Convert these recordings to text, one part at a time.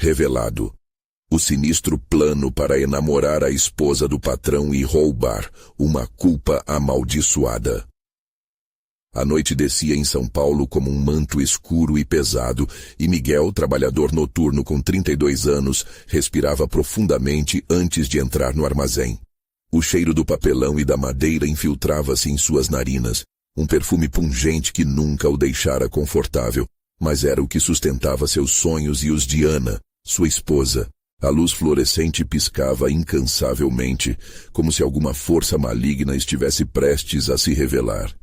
revelado. O sinistro plano para enamorar a esposa do patrão e roubar, uma culpa amaldiçoada. A noite descia em São Paulo como um manto escuro e pesado, e Miguel, trabalhador noturno com 32 anos, respirava profundamente antes de entrar no armazém. O cheiro do papelão e da madeira infiltrava-se em suas narinas, um perfume pungente que nunca o deixara confortável, mas era o que sustentava seus sonhos e os de Ana, sua esposa. A luz fluorescente piscava incansavelmente, como se alguma força maligna estivesse prestes a se revelar.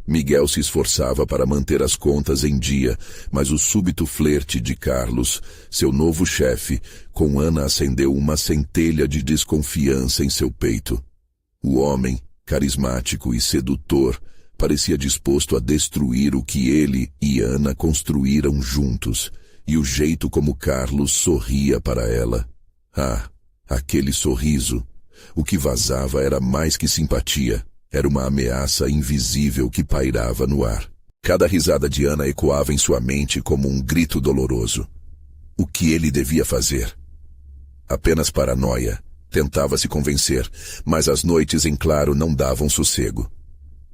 Miguel se esforçava para manter as contas em dia, mas o súbito flerte de Carlos, seu novo chefe, com Ana acendeu uma centelha de desconfiança em seu peito. O homem, carismático e sedutor, parecia disposto a destruir o que ele e Ana construíram juntos, e o jeito como Carlos sorria para ela. Ah, aquele sorriso! O que vazava era mais que simpatia. Era uma ameaça invisível que pairava no ar. Cada risada de Ana ecoava em sua mente como um grito doloroso. O que ele devia fazer? Apenas paranoia. Tentava se convencer, mas as noites em claro não davam sossego.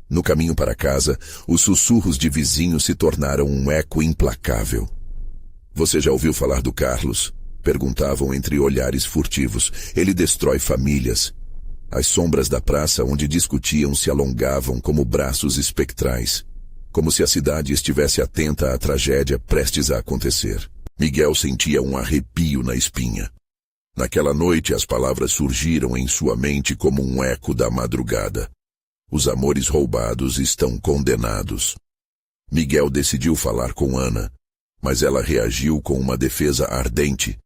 No caminho para casa, os sussurros de vizinhos se tornaram um eco implacável. Você já ouviu falar do Carlos? Perguntavam entre olhares furtivos. Ele destrói famílias. As sombras da praça onde discutiam se alongavam como braços espectrais, como se a cidade estivesse atenta à tragédia prestes a acontecer. Miguel sentia um arrepio na espinha. Naquela noite as palavras surgiram em sua mente como um eco da madrugada. Os amores roubados estão condenados. Miguel decidiu falar com Ana, mas ela reagiu com uma defesa ardente,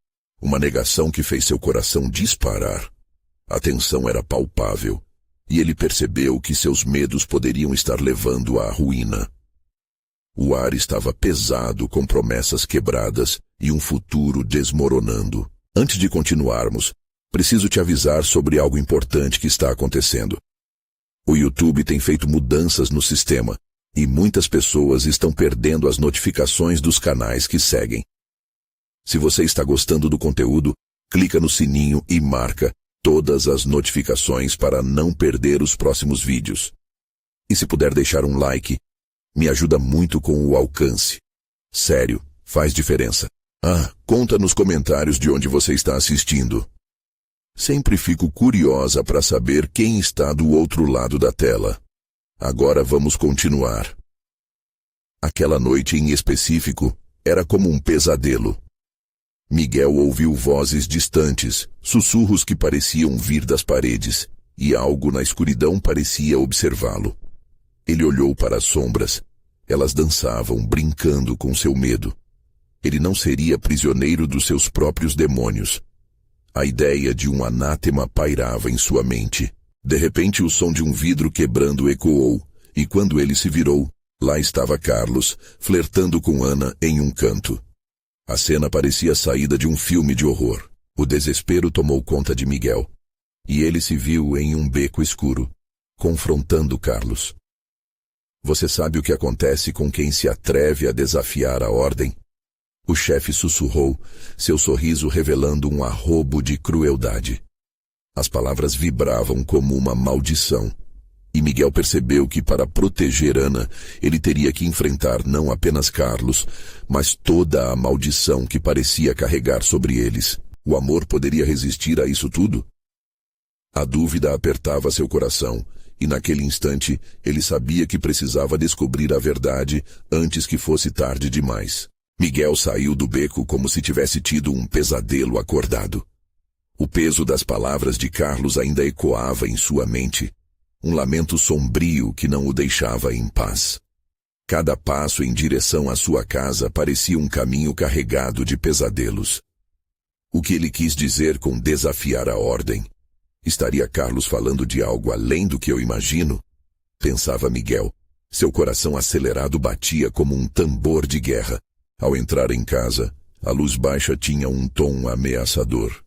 uma negação que fez seu coração disparar. A tensão era palpável, e ele percebeu que seus medos poderiam estar levando à ruína. O ar estava pesado com promessas quebradas e um futuro desmoronando. Antes de continuarmos, preciso te avisar sobre algo importante que está acontecendo. O YouTube tem feito mudanças no sistema, e muitas pessoas estão perdendo as notificações dos canais que seguem. Se você está gostando do conteúdo, clica no sininho e marca todas as notificações para não perder os próximos vídeos. E se puder deixar um like, me ajuda muito com o alcance. Sério, faz diferença. Conta nos comentários de onde você está assistindo. Sempre fico curiosa para saber quem está do outro lado da tela. Agora vamos continuar. Aquela noite em específico era como um pesadelo. Miguel ouviu vozes distantes, sussurros que pareciam vir das paredes, e algo na escuridão parecia observá-lo. Ele olhou para as sombras. Elas dançavam, brincando com seu medo. Ele não seria prisioneiro dos seus próprios demônios. A ideia de um anátema pairava em sua mente. De repente o som de um vidro quebrando ecoou, e quando ele se virou, lá estava Carlos, flertando com Ana em um canto. A cena parecia saída de um filme de horror. O desespero tomou conta de Miguel, e ele se viu em um beco escuro, confrontando Carlos. Você sabe o que acontece com quem se atreve a desafiar a ordem? O chefe sussurrou, seu sorriso revelando um arrobo de crueldade. As palavras vibravam como uma maldição, e Miguel percebeu que para proteger Ana, ele teria que enfrentar não apenas Carlos, mas toda a maldição que parecia carregar sobre eles. O amor poderia resistir a isso tudo? A dúvida apertava seu coração, e naquele instante ele sabia que precisava descobrir a verdade antes que fosse tarde demais. Miguel saiu do beco como se tivesse tido um pesadelo acordado. O peso das palavras de Carlos ainda ecoava em sua mente, um lamento sombrio que não o deixava em paz. Cada passo em direção à sua casa parecia um caminho carregado de pesadelos. O que ele quis dizer com desafiar a ordem? Estaria Carlos falando de algo além do que eu imagino? Pensava Miguel. Seu coração acelerado batia como um tambor de guerra. Ao entrar em casa, a luz baixa tinha um tom ameaçador.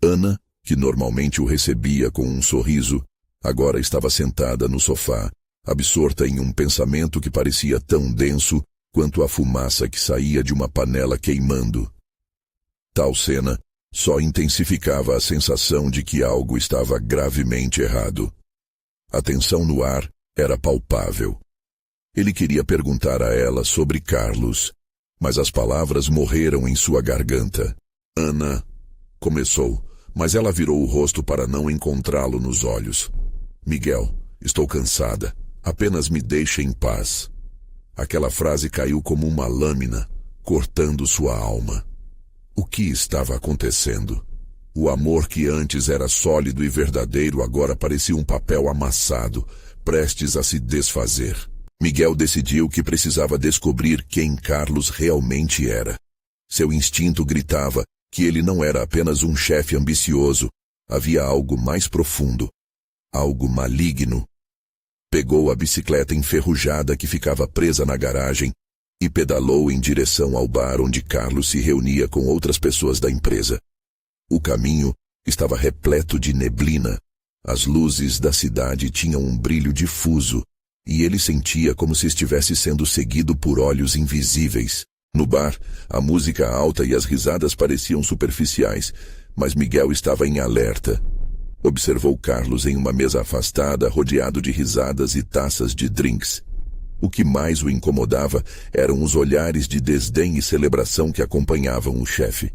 Ana, que normalmente o recebia com um sorriso, agora estava sentada no sofá, absorta em um pensamento que parecia tão denso quanto a fumaça que saía de uma panela queimando. Tal cena só intensificava a sensação de que algo estava gravemente errado. A tensão no ar era palpável. Ele queria perguntar a ela sobre Carlos, mas as palavras morreram em sua garganta. Ana começou, mas ela virou o rosto para não encontrá-lo nos olhos. Miguel, estou cansada. Apenas me deixe em paz. Aquela frase caiu como uma lâmina, cortando sua alma. O que estava acontecendo? O amor que antes era sólido e verdadeiro agora parecia um papel amassado, prestes a se desfazer. Miguel decidiu que precisava descobrir quem Carlos realmente era. Seu instinto gritava que ele não era apenas um chefe ambicioso, havia algo mais profundo, algo maligno. Pegou a bicicleta enferrujada que ficava presa na garagem e pedalou em direção ao bar onde Carlos se reunia com outras pessoas da empresa. O caminho estava repleto de neblina. As luzes da cidade tinham um brilho difuso e ele sentia como se estivesse sendo seguido por olhos invisíveis. No bar, a música alta e as risadas pareciam superficiais, mas Miguel estava em alerta. Observou Carlos em uma mesa afastada, rodeado de risadas e taças de drinks. O que mais o incomodava eram os olhares de desdém e celebração que acompanhavam o chefe.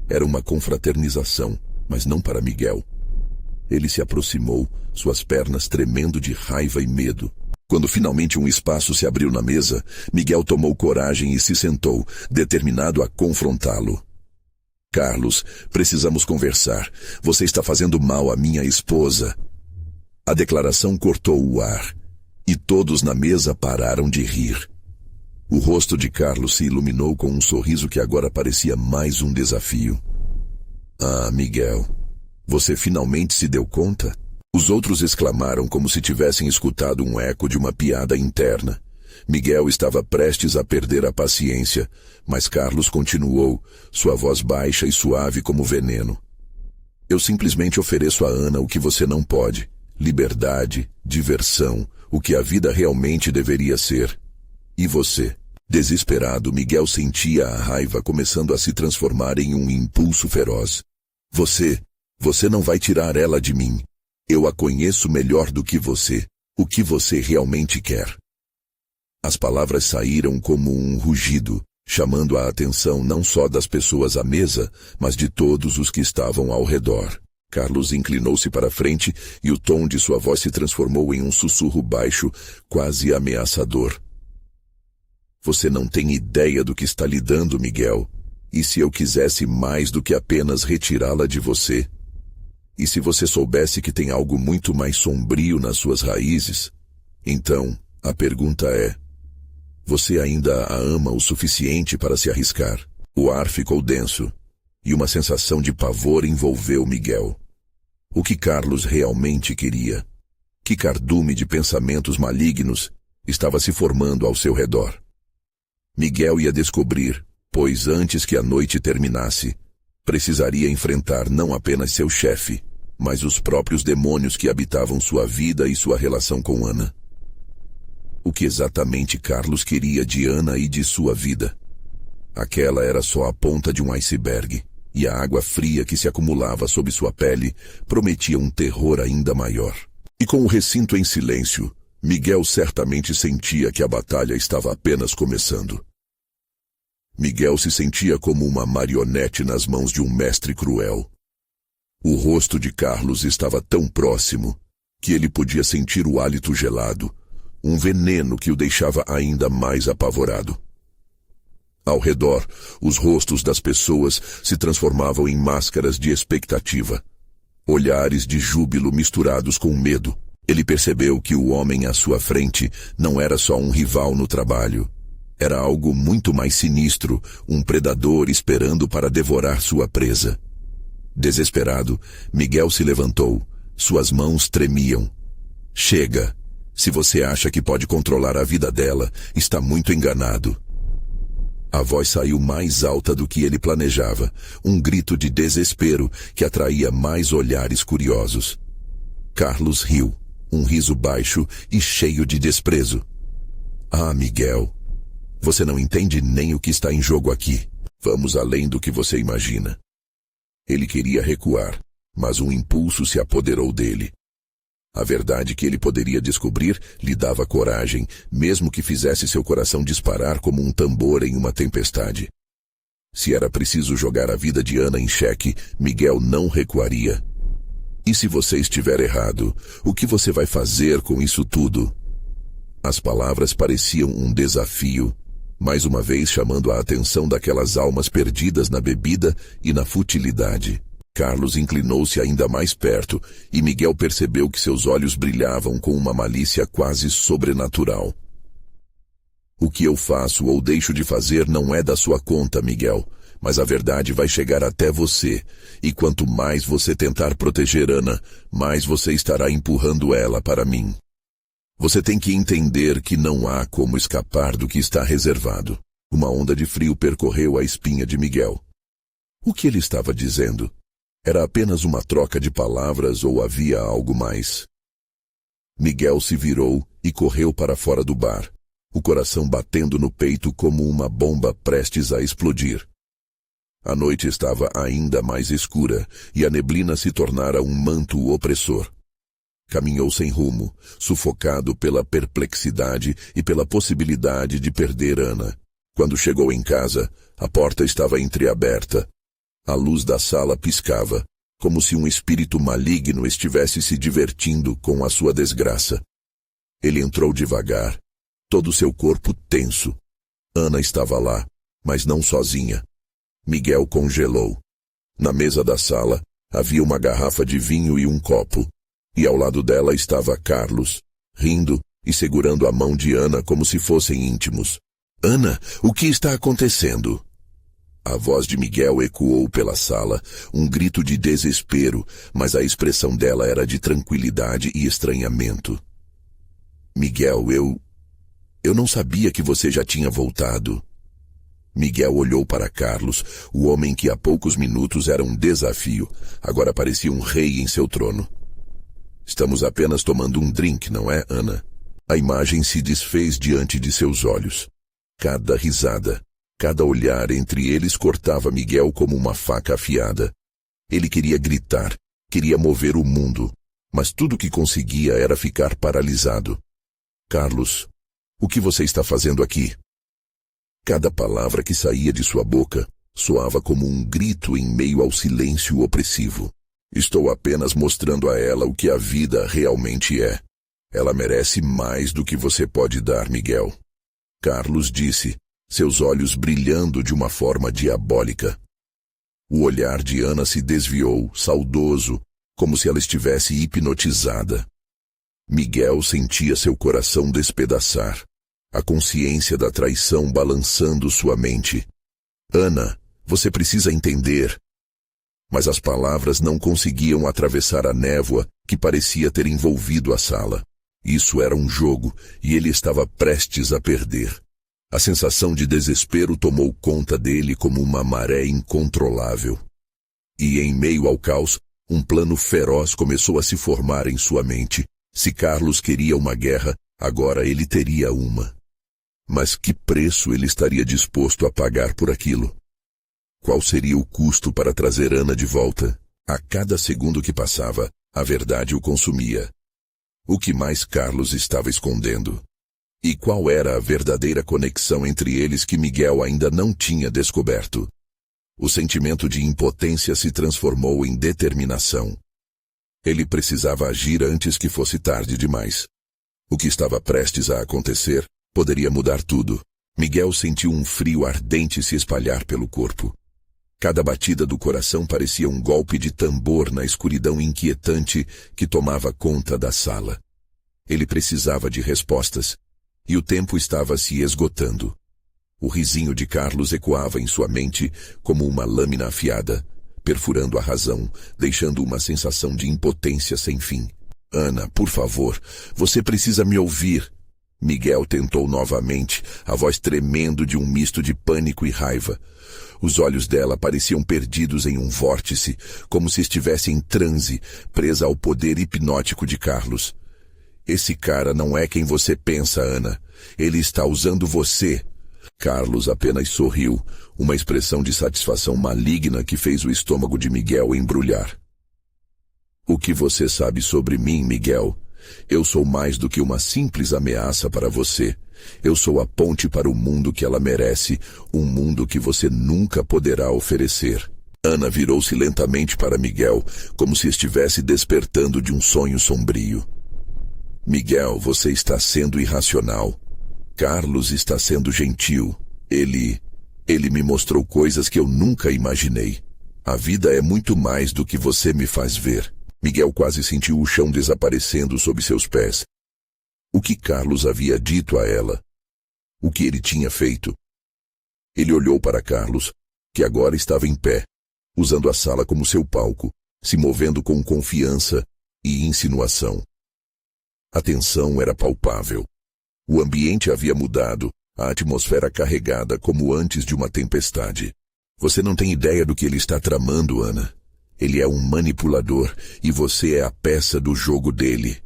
Era uma confraternização, mas não para Miguel. Ele se aproximou, suas pernas tremendo de raiva e medo. Quando finalmente um espaço se abriu na mesa, Miguel tomou coragem e se sentou, determinado a confrontá-lo. Carlos, precisamos conversar. Você está fazendo mal à minha esposa. A declaração cortou o ar, e todos na mesa pararam de rir. O rosto de Carlos se iluminou com um sorriso que agora parecia mais um desafio. Ah, Miguel, você finalmente se deu conta? Os outros exclamaram como se tivessem escutado um eco de uma piada interna. Miguel estava prestes a perder a paciência, mas Carlos continuou, sua voz baixa e suave como veneno. Eu simplesmente ofereço a Ana o que você não pode. Liberdade, diversão, o que a vida realmente deveria ser. E você? Desesperado, Miguel sentia a raiva começando a se transformar em um impulso feroz. Você não vai tirar ela de mim. Eu a conheço melhor do que você. O que você realmente quer? As palavras saíram como um rugido, chamando a atenção não só das pessoas à mesa, mas de todos os que estavam ao redor. Carlos inclinou-se para frente e o tom de sua voz se transformou em um sussurro baixo, quase ameaçador. Você não tem ideia do que está lhe dando, Miguel. E se eu quisesse mais do que apenas retirá-la de você? E se você soubesse que tem algo muito mais sombrio nas suas raízes? Então, a pergunta é: você ainda a ama o suficiente para se arriscar? O ar ficou denso, e uma sensação de pavor envolveu Miguel. O que Carlos realmente queria? Que cardume de pensamentos malignos estava se formando ao seu redor? Miguel ia descobrir, pois antes que a noite terminasse, precisaria enfrentar não apenas seu chefe, mas os próprios demônios que habitavam sua vida e sua relação com Ana. O que exatamente Carlos queria de Ana e de sua vida? Aquela era só a ponta de um iceberg, e a água fria que se acumulava sob sua pele prometia um terror ainda maior. E com o recinto em silêncio, Miguel certamente sentia que a batalha estava apenas começando. Miguel se sentia como uma marionete nas mãos de um mestre cruel. O rosto de Carlos estava tão próximo que ele podia sentir o hálito gelado, um veneno que o deixava ainda mais apavorado. Ao redor, os rostos das pessoas se transformavam em máscaras de expectativa, olhares de júbilo misturados com medo. Ele percebeu que o homem à sua frente não era só um rival no trabalho. Era algo muito mais sinistro, um predador esperando para devorar sua presa. Desesperado, Miguel se levantou. Suas mãos tremiam. Chega! Se você acha que pode controlar a vida dela, está muito enganado. A voz saiu mais alta do que ele planejava, um grito de desespero que atraía mais olhares curiosos. Carlos riu, um riso baixo e cheio de desprezo. Ah, Miguel, você não entende nem o que está em jogo aqui. Vamos além do que você imagina. Ele queria recuar, mas um impulso se apoderou dele. A verdade que ele poderia descobrir lhe dava coragem, mesmo que fizesse seu coração disparar como um tambor em uma tempestade. Se era preciso jogar a vida de Ana em xeque, Miguel não recuaria. E se você estiver errado, o que você vai fazer com isso tudo? As palavras pareciam um desafio, mais uma vez chamando a atenção daquelas almas perdidas na bebida e na futilidade. Carlos inclinou-se ainda mais perto e Miguel percebeu que seus olhos brilhavam com uma malícia quase sobrenatural. O que eu faço ou deixo de fazer não é da sua conta, Miguel, mas a verdade vai chegar até você, e quanto mais você tentar proteger Ana, mais você estará empurrando ela para mim. Você tem que entender que não há como escapar do que está reservado. Uma onda de frio percorreu a espinha de Miguel. O que ele estava dizendo? Era apenas uma troca de palavras ou havia algo mais? Miguel se virou e correu para fora do bar, o coração batendo no peito como uma bomba prestes a explodir. A noite estava ainda mais escura e a neblina se tornara um manto opressor. Caminhou sem rumo, sufocado pela perplexidade e pela possibilidade de perder Ana. Quando chegou em casa, a porta estava entreaberta. A luz da sala piscava, como se um espírito maligno estivesse se divertindo com a sua desgraça. Ele entrou devagar, todo seu corpo tenso. Ana estava lá, mas não sozinha. Miguel congelou. Na mesa da sala, havia uma garrafa de vinho e um copo, e ao lado dela estava Carlos, rindo e segurando a mão de Ana como se fossem íntimos. Ana, o que está acontecendo? A voz de Miguel ecoou pela sala, um grito de desespero, mas a expressão dela era de tranquilidade e estranhamento. Miguel, eu não sabia que você já tinha voltado. Miguel olhou para Carlos, o homem que há poucos minutos era um desafio, agora parecia um rei em seu trono. Estamos apenas tomando um drink, não é, Ana? A imagem se desfez diante de seus olhos. Cada risada, cada olhar entre eles cortava Miguel como uma faca afiada. Ele queria gritar, queria mover o mundo, mas tudo que conseguia era ficar paralisado. Carlos, o que você está fazendo aqui? Cada palavra que saía de sua boca soava como um grito em meio ao silêncio opressivo. Estou apenas mostrando a ela o que a vida realmente é. Ela merece mais do que você pode dar, Miguel. Carlos disse, seus olhos brilhando de uma forma diabólica. O olhar de Ana se desviou, saudoso, como se ela estivesse hipnotizada. Miguel sentia seu coração despedaçar, a consciência da traição balançando sua mente. Ana, você precisa entender. Mas as palavras não conseguiam atravessar a névoa que parecia ter envolvido a sala. Isso era um jogo e ele estava prestes a perder. A sensação de desespero tomou conta dele como uma maré incontrolável. E em meio ao caos, um plano feroz começou a se formar em sua mente. Se Carlos queria uma guerra, agora ele teria uma. Mas que preço ele estaria disposto a pagar por aquilo? Qual seria o custo para trazer Ana de volta? A cada segundo que passava, a verdade o consumia. O que mais Carlos estava escondendo? E qual era a verdadeira conexão entre eles que Miguel ainda não tinha descoberto? O sentimento de impotência se transformou em determinação. Ele precisava agir antes que fosse tarde demais. O que estava prestes a acontecer poderia mudar tudo. Miguel sentiu um frio ardente se espalhar pelo corpo. Cada batida do coração parecia um golpe de tambor na escuridão inquietante que tomava conta da sala. Ele precisava de respostas, e o tempo estava se esgotando. O risinho de Carlos ecoava em sua mente como uma lâmina afiada, perfurando a razão, deixando uma sensação de impotência sem fim. Ana, por favor, você precisa me ouvir. Miguel tentou novamente, a voz tremendo de um misto de pânico e raiva. Os olhos dela pareciam perdidos em um vórtice, como se estivesse em transe, presa ao poder hipnótico de Carlos. Esse cara não é quem você pensa, Ana. Ele está usando você. Carlos apenas sorriu, uma expressão de satisfação maligna que fez o estômago de Miguel embrulhar. O que você sabe sobre mim, Miguel? Eu sou mais do que uma simples ameaça para você. Eu sou a ponte para o mundo que ela merece, um mundo que você nunca poderá oferecer. Ana virou-se lentamente para Miguel, como se estivesse despertando de um sonho sombrio. Miguel, você está sendo irracional. Carlos está sendo gentil. Ele me mostrou coisas que eu nunca imaginei. A vida é muito mais do que você me faz ver. Miguel quase sentiu o chão desaparecendo sob seus pés. O que Carlos havia dito a ela? O que ele tinha feito? Ele olhou para Carlos, que agora estava em pé, usando a sala como seu palco, se movendo com confiança e insinuação. A tensão era palpável. O ambiente havia mudado, a atmosfera carregada como antes de uma tempestade. Você não tem ideia do que ele está tramando, Ana. Ele é um manipulador e você é a peça do jogo dele.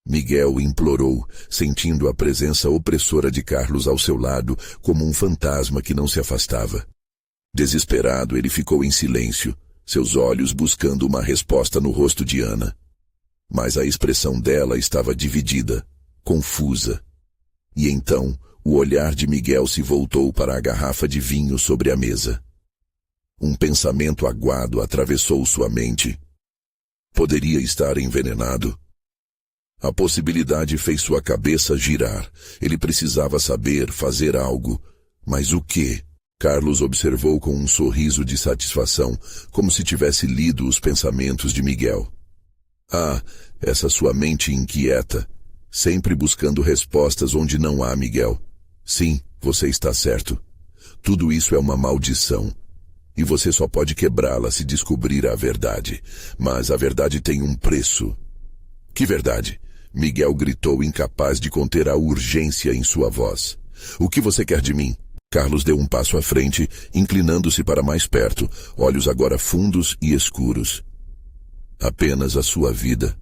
Miguel implorou, sentindo a presença opressora de Carlos ao seu lado como um fantasma que não se afastava. Desesperado, ele ficou em silêncio, seus olhos buscando uma resposta no rosto de Ana. Mas a expressão dela estava dividida, confusa. E então, o olhar de Miguel se voltou para a garrafa de vinho sobre a mesa. Um pensamento aguado atravessou sua mente. Poderia estar envenenado? A possibilidade fez sua cabeça girar. Ele precisava saber, fazer algo. Mas o quê? Carlos observou com um sorriso de satisfação, como se tivesse lido os pensamentos de Miguel. Ah, essa sua mente inquieta, sempre buscando respostas onde não há, Miguel. Sim, você está certo. Tudo isso é uma maldição. E você só pode quebrá-la se descobrir a verdade. Mas a verdade tem um preço. Que verdade? Miguel gritou, incapaz de conter a urgência em sua voz. O que você quer de mim? Carlos deu um passo à frente, inclinando-se para mais perto, olhos agora fundos e escuros. Apenas a sua vida.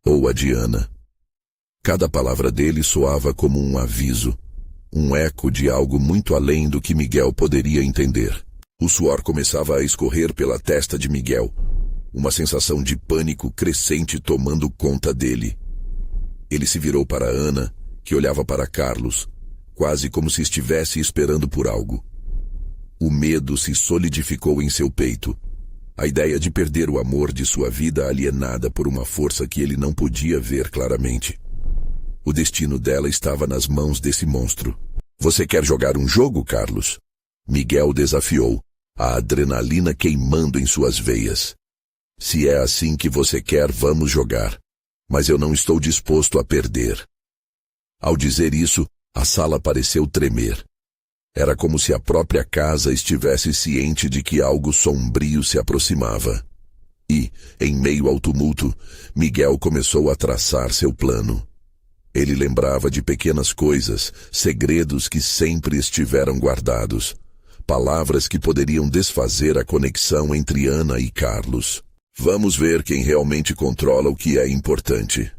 Ou a de Ana. Cada palavra dele soava como um aviso, um eco de algo muito além do que Miguel poderia entender. O suor começava a escorrer pela testa de Miguel, uma sensação de pânico crescente tomando conta dele. Ele se virou para Ana, que olhava para Carlos, quase como se estivesse esperando por algo. O medo se solidificou em seu peito. A ideia de perder o amor de sua vida alienada por uma força que ele não podia ver claramente. O destino dela estava nas mãos desse monstro. Você quer jogar um jogo, Carlos? Miguel desafiou, a adrenalina queimando em suas veias. Se é assim que você quer, vamos jogar. Mas eu não estou disposto a perder. Ao dizer isso, a sala pareceu tremer. Era como se a própria casa estivesse ciente de que algo sombrio se aproximava. E, em meio ao tumulto, Miguel começou a traçar seu plano. Ele lembrava de pequenas coisas, segredos que sempre estiveram guardados. Palavras que poderiam desfazer a conexão entre Ana e Carlos. Vamos ver quem realmente controla o que é importante.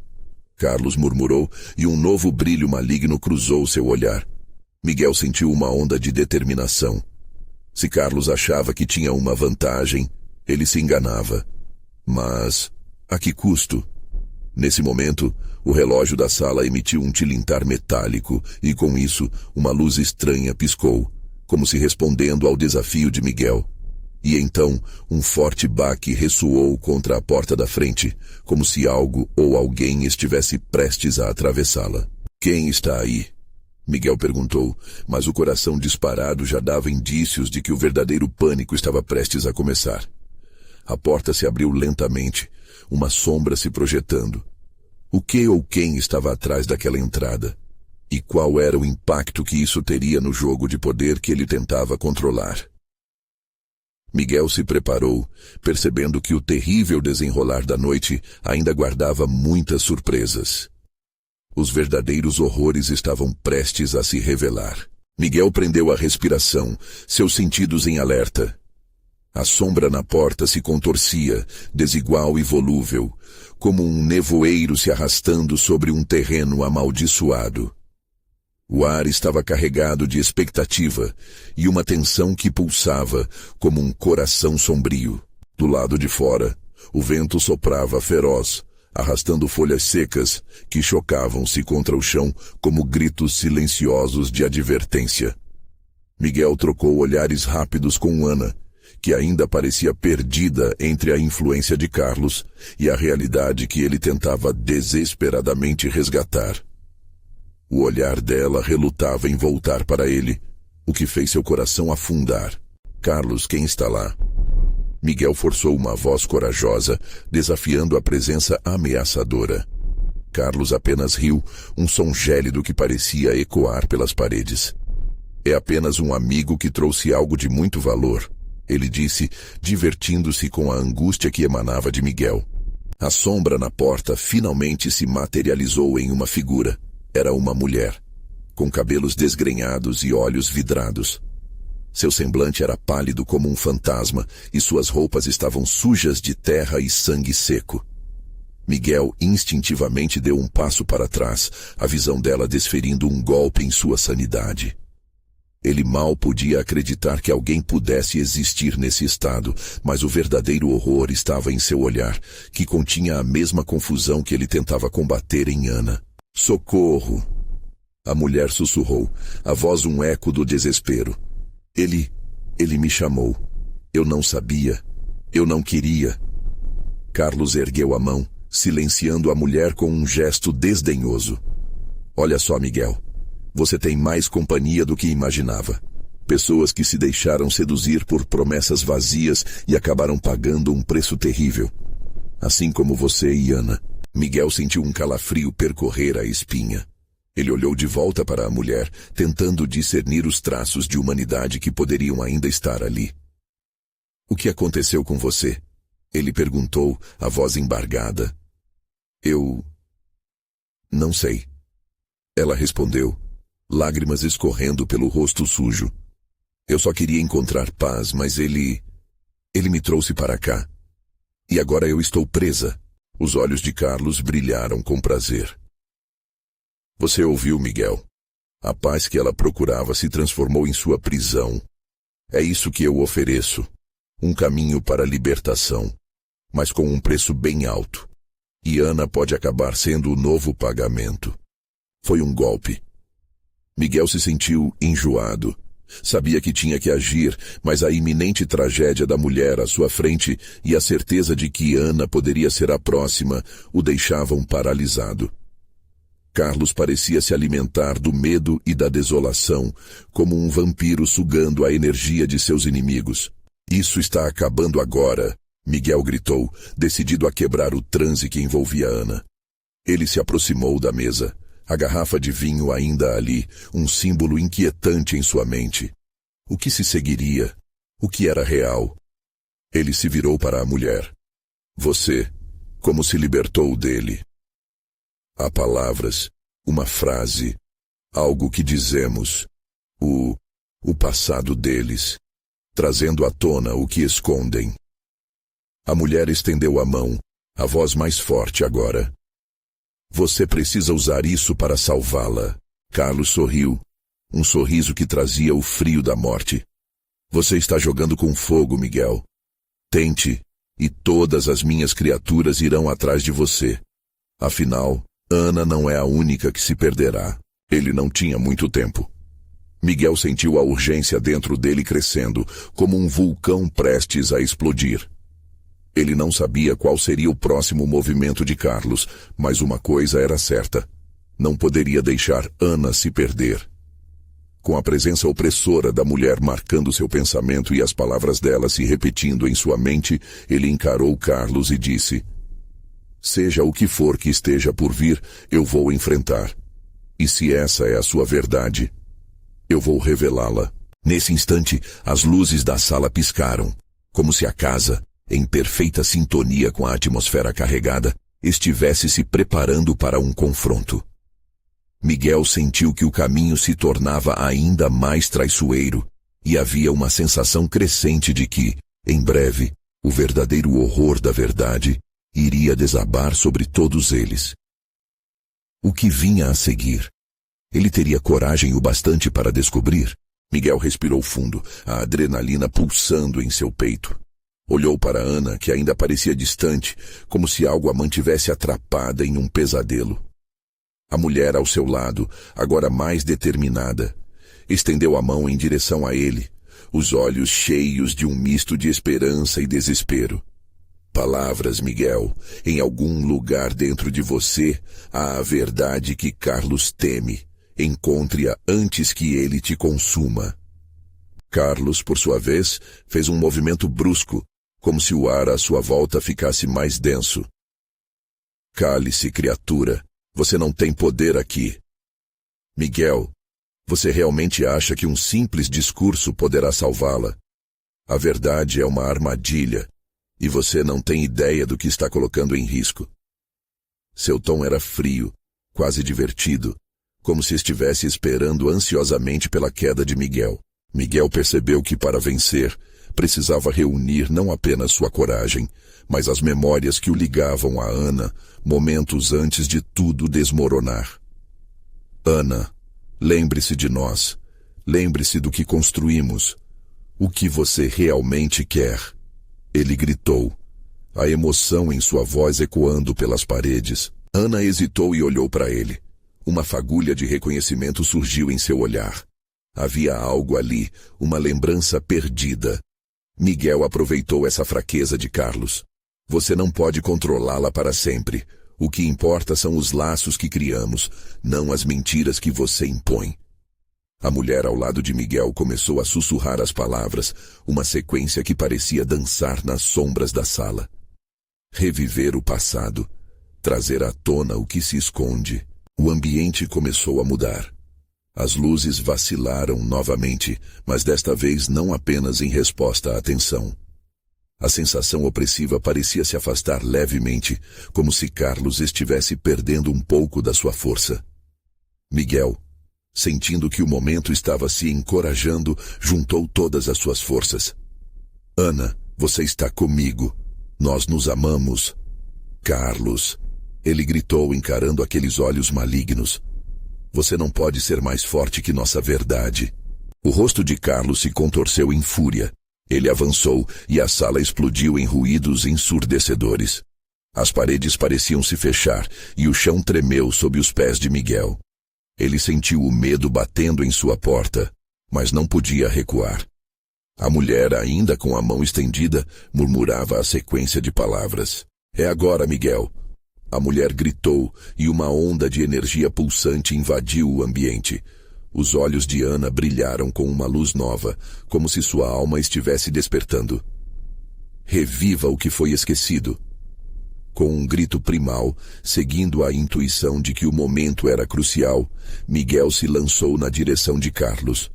Carlos murmurou e um novo brilho maligno cruzou seu olhar. Miguel sentiu uma onda de determinação. Se Carlos achava que tinha uma vantagem, ele se enganava. Mas, a que custo? Nesse momento, o relógio da sala emitiu um tilintar metálico e, com isso, uma luz estranha piscou, como se respondendo ao desafio de Miguel. E então, um forte baque ressoou contra a porta da frente, como se algo ou alguém estivesse prestes a atravessá-la. Quem está aí? Miguel perguntou, mas o coração disparado já dava indícios de que o verdadeiro pânico estava prestes a começar. A porta se abriu lentamente, uma sombra se projetando. O que ou quem estava atrás daquela entrada? E qual era o impacto que isso teria no jogo de poder que ele tentava controlar? Miguel se preparou, percebendo que o terrível desenrolar da noite ainda guardava muitas surpresas. Os verdadeiros horrores estavam prestes a se revelar. Miguel prendeu a respiração, seus sentidos em alerta. A sombra na porta se contorcia, desigual e volúvel, como um nevoeiro se arrastando sobre um terreno amaldiçoado. O ar estava carregado de expectativa e uma tensão que pulsava como um coração sombrio. Do lado de fora, o vento soprava feroz, arrastando folhas secas que chocavam-se contra o chão como gritos silenciosos de advertência. Miguel trocou olhares rápidos com Ana, que ainda parecia perdida entre a influência de Carlos e a realidade que ele tentava desesperadamente resgatar. O olhar dela relutava em voltar para ele, o que fez seu coração afundar. Carlos, quem está lá? Miguel forçou uma voz corajosa, desafiando a presença ameaçadora. Carlos apenas riu, um som gélido que parecia ecoar pelas paredes. É apenas um amigo que trouxe algo de muito valor, ele disse, divertindo-se com a angústia que emanava de Miguel. A sombra na porta finalmente se materializou em uma figura. Era uma mulher, com cabelos desgrenhados e olhos vidrados. Seu semblante era pálido como um fantasma e suas roupas estavam sujas de terra e sangue seco. Miguel instintivamente deu um passo para trás, a visão dela desferindo um golpe em sua sanidade. Ele mal podia acreditar que alguém pudesse existir nesse estado, mas o verdadeiro horror estava em seu olhar, que continha a mesma confusão que ele tentava combater em Ana. Socorro! A mulher sussurrou, a voz um eco do desespero. Ele me chamou. Eu não sabia. Eu não queria. Carlos ergueu a mão, silenciando a mulher com um gesto desdenhoso. Olha só, Miguel. Você tem mais companhia do que imaginava. Pessoas que se deixaram seduzir por promessas vazias e acabaram pagando um preço terrível. Assim como você e Ana. Miguel sentiu um calafrio percorrer a espinha. Ele olhou de volta para a mulher, tentando discernir os traços de humanidade que poderiam ainda estar ali. O que aconteceu com você? Ele perguntou, a voz embargada. Eu não sei. Ela respondeu, lágrimas escorrendo pelo rosto sujo. Eu só queria encontrar paz, mas ele me trouxe para cá. E agora eu estou presa. Os olhos de Carlos brilharam com prazer. Você ouviu, Miguel? A paz que ela procurava se transformou em sua prisão. É isso que eu ofereço. Um caminho para a libertação, mas com um preço bem alto. E Ana pode acabar sendo o novo pagamento. Foi um golpe. Miguel se sentiu enjoado. Sabia que tinha que agir, mas a iminente tragédia da mulher à sua frente e a certeza de que Ana poderia ser a próxima o deixavam paralisado. Carlos parecia se alimentar do medo e da desolação, como um vampiro sugando a energia de seus inimigos. Isso está acabando agora, Miguel gritou, decidido a quebrar o transe que envolvia Ana. Ele se aproximou da mesa. A garrafa de vinho ainda ali, um símbolo inquietante em sua mente. O que se seguiria? O que era real? Ele se virou para a mulher. Você, como se libertou dele? Há palavras, uma frase, algo que dizemos, o passado deles, trazendo à tona o que escondem. A mulher estendeu a mão, a voz mais forte agora. Você precisa usar isso para salvá-la. Carlos sorriu, um sorriso que trazia o frio da morte. Você está jogando com fogo, Miguel. Tente, e todas as minhas criaturas irão atrás de você. Afinal, Ana não é a única que se perderá. Ele não tinha muito tempo. Miguel sentiu a urgência dentro dele crescendo, como um vulcão prestes a explodir. Ele não sabia qual seria o próximo movimento de Carlos, mas uma coisa era certa. Não poderia deixar Ana se perder. Com a presença opressora da mulher marcando seu pensamento e as palavras dela se repetindo em sua mente, ele encarou Carlos e disse: seja o que for que esteja por vir, eu vou enfrentar. E se essa é a sua verdade, eu vou revelá-la. Nesse instante, as luzes da sala piscaram, como se a casa, em perfeita sintonia com a atmosfera carregada, estivesse se preparando para um confronto. Miguel sentiu que o caminho se tornava ainda mais traiçoeiro, e havia uma sensação crescente de que, em breve, o verdadeiro horror da verdade iria desabar sobre todos eles. O que vinha a seguir? Ele teria coragem o bastante para descobrir? Miguel respirou fundo, a adrenalina pulsando em seu peito. Olhou para Ana, que ainda parecia distante, como se algo a mantivesse atrapada em um pesadelo. A mulher ao seu lado, agora mais determinada, estendeu a mão em direção a ele, os olhos cheios de um misto de esperança e desespero. Palavras, Miguel. Em algum lugar dentro de você há a verdade que Carlos teme. Encontre-a antes que ele te consuma. Carlos, por sua vez, fez um movimento brusco, como se o ar à sua volta ficasse mais denso. Cale-se, criatura. Você não tem poder aqui. Miguel, você realmente acha que um simples discurso poderá salvá-la? A verdade é uma armadilha, e você não tem ideia do que está colocando em risco. Seu tom era frio, quase divertido, como se estivesse esperando ansiosamente pela queda de Miguel. Miguel percebeu que para vencer, precisava reunir não apenas sua coragem, mas as memórias que o ligavam a Ana, momentos antes de tudo desmoronar. Ana, lembre-se de nós. Lembre-se do que construímos. O que você realmente quer. Ele gritou, a emoção em sua voz ecoando pelas paredes. Ana hesitou e olhou para ele. Uma fagulha de reconhecimento surgiu em seu olhar. Havia algo ali, uma lembrança perdida. Miguel aproveitou essa fraqueza de Carlos. Você não pode controlá-la para sempre. O que importa são os laços que criamos, não as mentiras que você impõe. A mulher ao lado de Miguel começou a sussurrar as palavras, uma sequência que parecia dançar nas sombras da sala. Reviver o passado, trazer à tona o que se esconde. O ambiente começou a mudar. As luzes vacilaram novamente, mas desta vez não apenas em resposta à tensão. A sensação opressiva parecia se afastar levemente, como se Carlos estivesse perdendo um pouco da sua força. Miguel, sentindo que o momento estava se encorajando, juntou todas as suas forças. Ana, você está comigo. Nós nos amamos. Carlos, ele gritou encarando aqueles olhos malignos. Você não pode ser mais forte que nossa verdade. O rosto de Carlos se contorceu em fúria. Ele avançou e a sala explodiu em ruídos ensurdecedores. As paredes pareciam se fechar e o chão tremeu sob os pés de Miguel. Ele sentiu o medo batendo em sua porta, mas não podia recuar. A mulher, ainda com a mão estendida, murmurava a sequência de palavras. É agora, Miguel. A mulher gritou e uma onda de energia pulsante invadiu o ambiente. Os olhos de Ana brilharam com uma luz nova, como se sua alma estivesse despertando. Reviva o que foi esquecido. Com um grito primal, seguindo a intuição de que o momento era crucial, Miguel se lançou na direção de Carlos.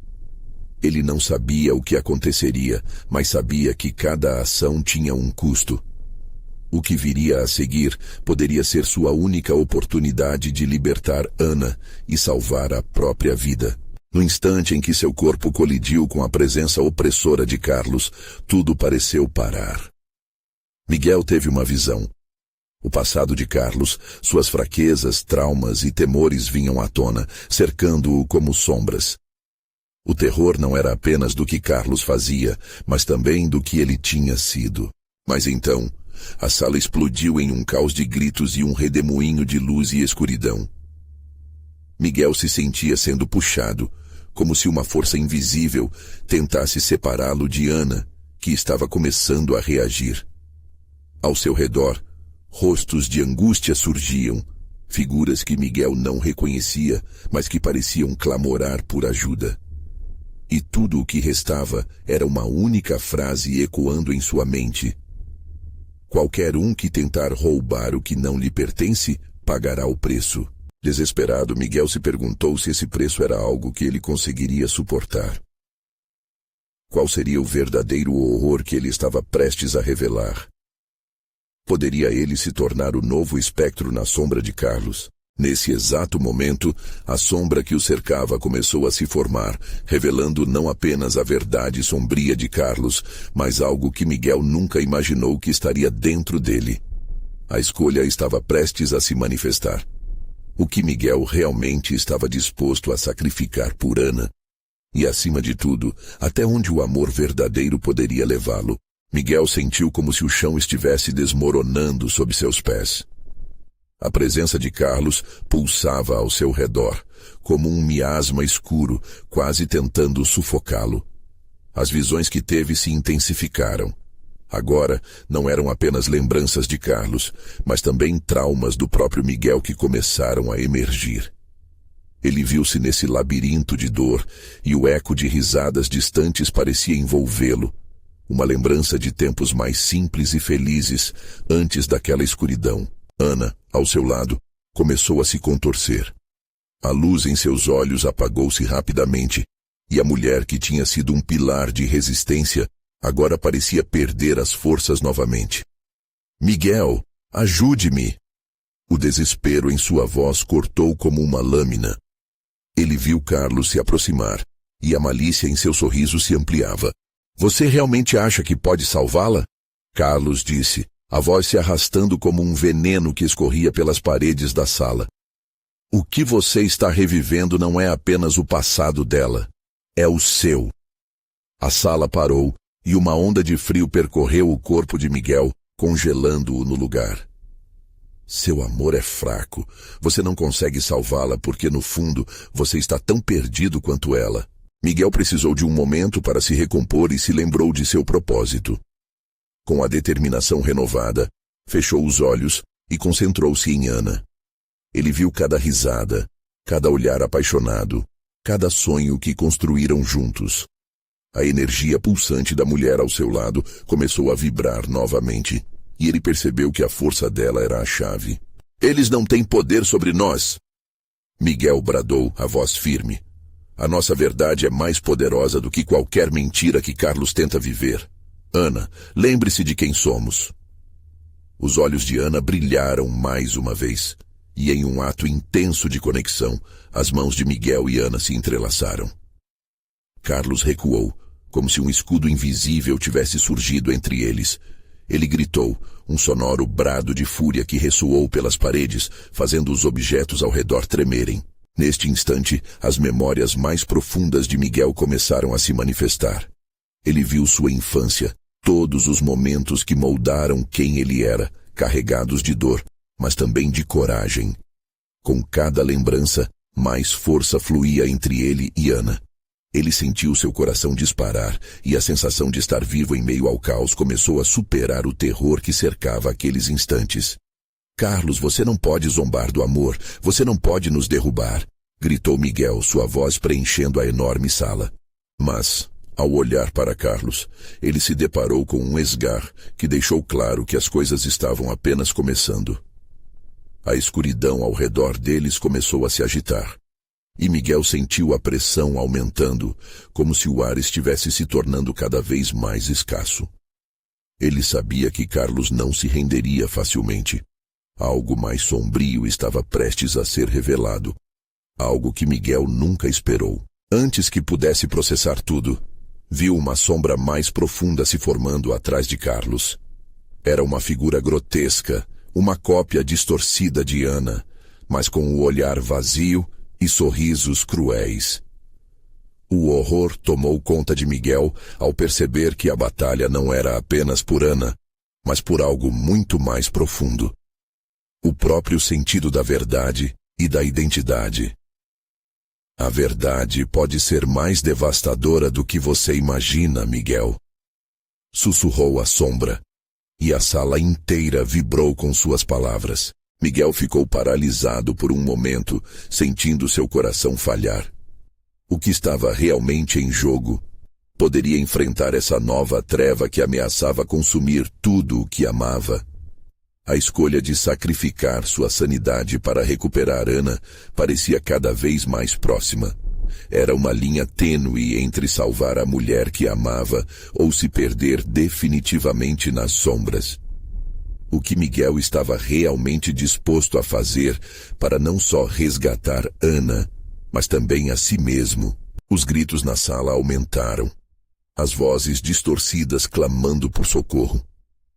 Ele não sabia o que aconteceria, mas sabia que cada ação tinha um custo. O que viria a seguir poderia ser sua única oportunidade de libertar Ana e salvar a própria vida. No instante em que seu corpo colidiu com a presença opressora de Carlos, tudo pareceu parar. Miguel teve uma visão. O passado de Carlos, suas fraquezas, traumas e temores vinham à tona, cercando-o como sombras. O terror não era apenas do que Carlos fazia, mas também do que ele tinha sido. Mas então, a sala explodiu em um caos de gritos e um redemoinho de luz e escuridão. Miguel se sentia sendo puxado, como se uma força invisível tentasse separá-lo de Ana, que estava começando a reagir. Ao seu redor, rostos de angústia surgiam, figuras que Miguel não reconhecia, mas que pareciam clamorar por ajuda. E tudo o que restava era uma única frase ecoando em sua mente. Qualquer um que tentar roubar o que não lhe pertence, pagará o preço. Desesperado, Miguel se perguntou se esse preço era algo que ele conseguiria suportar. Qual seria o verdadeiro horror que ele estava prestes a revelar? Poderia ele se tornar o novo espectro na sombra de Carlos? Nesse exato momento, a sombra que o cercava começou a se formar, revelando não apenas a verdade sombria de Carlos, mas algo que Miguel nunca imaginou que estaria dentro dele. A escolha estava prestes a se manifestar. O que Miguel realmente estava disposto a sacrificar por Ana. E, acima de tudo, até onde o amor verdadeiro poderia levá-lo. Miguel sentiu como se o chão estivesse desmoronando sob seus pés. A presença de Carlos pulsava ao seu redor, como um miasma escuro, quase tentando sufocá-lo. As visões que teve se intensificaram. Agora, não eram apenas lembranças de Carlos, mas também traumas do próprio Miguel que começaram a emergir. Ele viu-se nesse labirinto de dor, e o eco de risadas distantes parecia envolvê-lo. Uma lembrança de tempos mais simples e felizes, antes daquela escuridão. Ana, ao seu lado, começou a se contorcer. A luz em seus olhos apagou-se rapidamente, e a mulher que tinha sido um pilar de resistência agora parecia perder as forças novamente. Miguel, ajude-me! O desespero em sua voz cortou como uma lâmina. Ele viu Carlos se aproximar, e a malícia em seu sorriso se ampliava. Você realmente acha que pode salvá-la? Carlos disse, a voz se arrastando como um veneno que escorria pelas paredes da sala. O que você está revivendo não é apenas o passado dela, é o seu. A sala parou, e uma onda de frio percorreu o corpo de Miguel, congelando-o no lugar. Seu amor é fraco. Você não consegue salvá-la porque, no fundo, você está tão perdido quanto ela. Miguel precisou de um momento para se recompor e se lembrou de seu propósito. Com a determinação renovada, fechou os olhos e concentrou-se em Ana. Ele viu cada risada, cada olhar apaixonado, cada sonho que construíram juntos. A energia pulsante da mulher ao seu lado começou a vibrar novamente, e ele percebeu que a força dela era a chave. Eles não têm poder sobre nós! Miguel bradou, a voz firme. A nossa verdade é mais poderosa do que qualquer mentira que Carlos tenta viver. Ana, lembre-se de quem somos. Os olhos de Ana brilharam mais uma vez, e em um ato intenso de conexão, as mãos de Miguel e Ana se entrelaçaram. Carlos recuou, como se um escudo invisível tivesse surgido entre eles. Ele gritou, um sonoro brado de fúria que ressoou pelas paredes, fazendo os objetos ao redor tremerem. Neste instante, as memórias mais profundas de Miguel começaram a se manifestar. Ele viu sua infância, todos os momentos que moldaram quem ele era, carregados de dor, mas também de coragem. Com cada lembrança, mais força fluía entre ele e Ana. Ele sentiu seu coração disparar, e a sensação de estar vivo em meio ao caos começou a superar o terror que cercava aqueles instantes. Carlos, você não pode zombar do amor, você não pode nos derrubar, gritou Miguel, sua voz preenchendo a enorme sala. Mas, ao olhar para Carlos, ele se deparou com um esgar que deixou claro que as coisas estavam apenas começando. A escuridão ao redor deles começou a se agitar. E Miguel sentiu a pressão aumentando, como se o ar estivesse se tornando cada vez mais escasso. Ele sabia que Carlos não se renderia facilmente. Algo mais sombrio estava prestes a ser revelado. Algo que Miguel nunca esperou. Antes que pudesse processar tudo, viu uma sombra mais profunda se formando atrás de Carlos. Era uma figura grotesca, uma cópia distorcida de Ana, mas com o olhar vazio e sorrisos cruéis. O horror tomou conta de Miguel ao perceber que a batalha não era apenas por Ana, mas por algo muito mais profundo. O próprio sentido da verdade e da identidade. A verdade pode ser mais devastadora do que você imagina, Miguel. Sussurrou a sombra, e a sala inteira vibrou com suas palavras. Miguel ficou paralisado por um momento, sentindo seu coração falhar. O que estava realmente em jogo? Poderia enfrentar essa nova treva que ameaçava consumir tudo o que amava? A escolha de sacrificar sua sanidade para recuperar Ana parecia cada vez mais próxima. Era uma linha tênue entre salvar a mulher que amava ou se perder definitivamente nas sombras. O que Miguel estava realmente disposto a fazer para não só resgatar Ana, mas também a si mesmo. Os gritos na sala aumentaram. As vozes distorcidas clamando por socorro.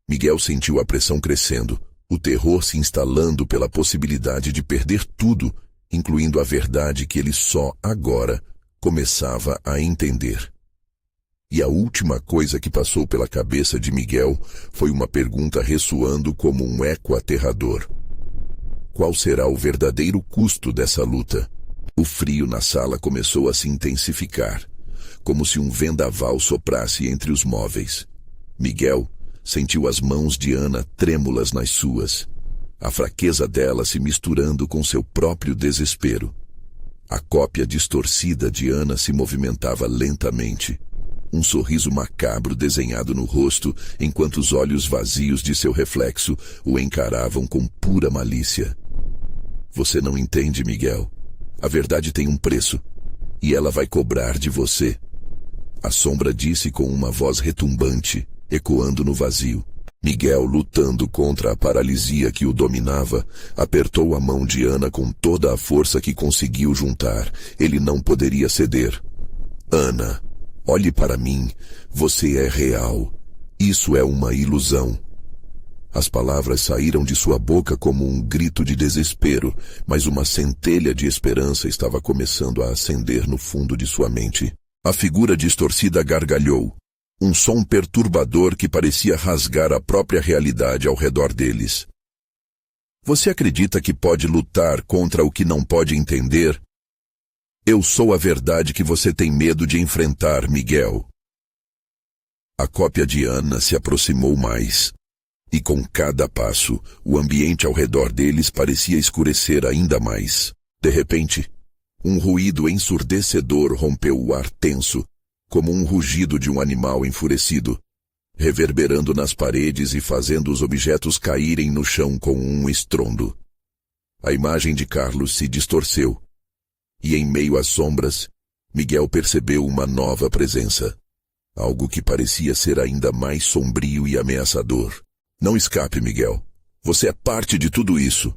Miguel sentiu a pressão crescendo, o terror se instalando pela possibilidade de perder tudo, incluindo a verdade que ele só agora começava a entender. E a última coisa que passou pela cabeça de Miguel foi uma pergunta ressoando como um eco aterrador. Qual será o verdadeiro custo dessa luta? O frio na sala começou a se intensificar, como se um vendaval soprasse entre os móveis. Miguel sentiu as mãos de Ana trêmulas nas suas, a fraqueza dela se misturando com seu próprio desespero. A cópia distorcida de Ana se movimentava lentamente, um sorriso macabro desenhado no rosto, enquanto os olhos vazios de seu reflexo o encaravam com pura malícia. Você não entende, Miguel. A verdade tem um preço, e ela vai cobrar de você. A sombra disse com uma voz retumbante, ecoando no vazio. Miguel, lutando contra a paralisia que o dominava, apertou a mão de Ana com toda a força que conseguiu juntar. Ele não poderia ceder. Ana, olhe para mim. Você é real. Isso é uma ilusão. As palavras saíram de sua boca como um grito de desespero, mas uma centelha de esperança estava começando a acender no fundo de sua mente. A figura distorcida gargalhou, um som perturbador que parecia rasgar a própria realidade ao redor deles. Você acredita que pode lutar contra o que não pode entender? Eu sou a verdade que você tem medo de enfrentar, Miguel. A cópia de Ana se aproximou mais. E com cada passo, o ambiente ao redor deles parecia escurecer ainda mais. De repente, um ruído ensurdecedor rompeu o ar tenso, como um rugido de um animal enfurecido, reverberando nas paredes e fazendo os objetos caírem no chão com um estrondo. A imagem de Carlos se distorceu, e em meio às sombras, Miguel percebeu uma nova presença, algo que parecia ser ainda mais sombrio e ameaçador. Não escape, Miguel. Você é parte de tudo isso.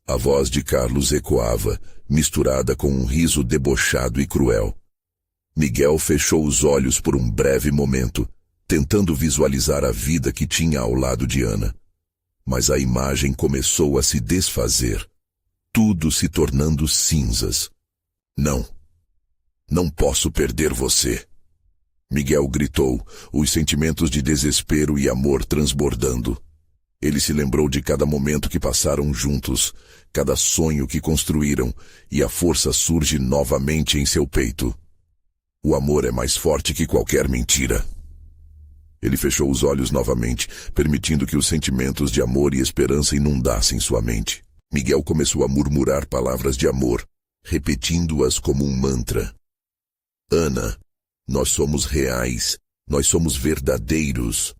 A voz de Carlos ecoava, misturada com um riso debochado e cruel. Miguel fechou os olhos por um breve momento, tentando visualizar a vida que tinha ao lado de Ana. Mas a imagem começou a se desfazer, tudo se tornando cinzas. Não. Não posso perder você. Miguel gritou, os sentimentos de desespero e amor transbordando. Ele se lembrou de cada momento que passaram juntos, cada sonho que construíram, e a força surge novamente em seu peito. O amor é mais forte que qualquer mentira. Ele fechou os olhos novamente, permitindo que os sentimentos de amor e esperança inundassem sua mente. Miguel começou a murmurar palavras de amor, repetindo-as como um mantra. Ana, nós somos reais, nós somos verdadeiros.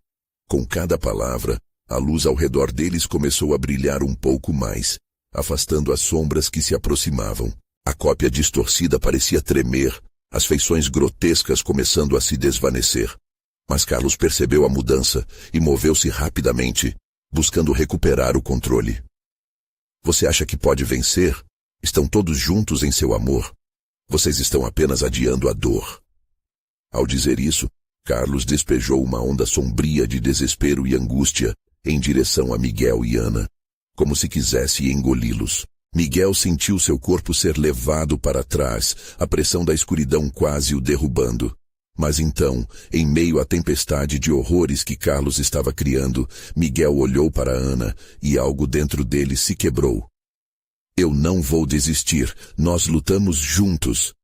Com cada palavra, a luz ao redor deles começou a brilhar um pouco mais, afastando as sombras que se aproximavam. A cópia distorcida parecia tremer, as feições grotescas começando a se desvanecer. Mas Carlos percebeu a mudança e moveu-se rapidamente, buscando recuperar o controle. Você acha que pode vencer? Estão todos juntos em seu amor. Vocês estão apenas adiando a dor. Ao dizer isso, Carlos despejou uma onda sombria de desespero e angústia em direção a Miguel e Ana, como se quisesse engoli-los. Miguel sentiu seu corpo ser levado para trás, a pressão da escuridão quase o derrubando. Mas então, em meio à tempestade de horrores que Carlos estava criando, Miguel olhou para Ana e algo dentro dele se quebrou. Eu não vou desistir, nós lutamos juntos.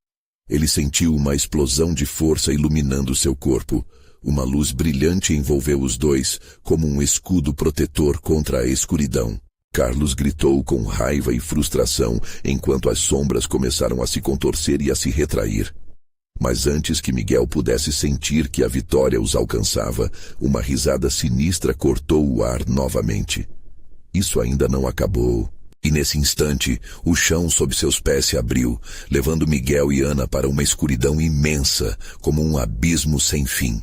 Ele sentiu uma explosão de força iluminando seu corpo. Uma luz brilhante envolveu os dois, como um escudo protetor contra a escuridão. Carlos gritou com raiva e frustração, enquanto as sombras começaram a se contorcer e a se retrair. Mas antes que Miguel pudesse sentir que a vitória os alcançava, uma risada sinistra cortou o ar novamente. Isso ainda não acabou. E nesse instante, o chão sob seus pés se abriu, levando Miguel e Ana para uma escuridão imensa, como um abismo sem fim.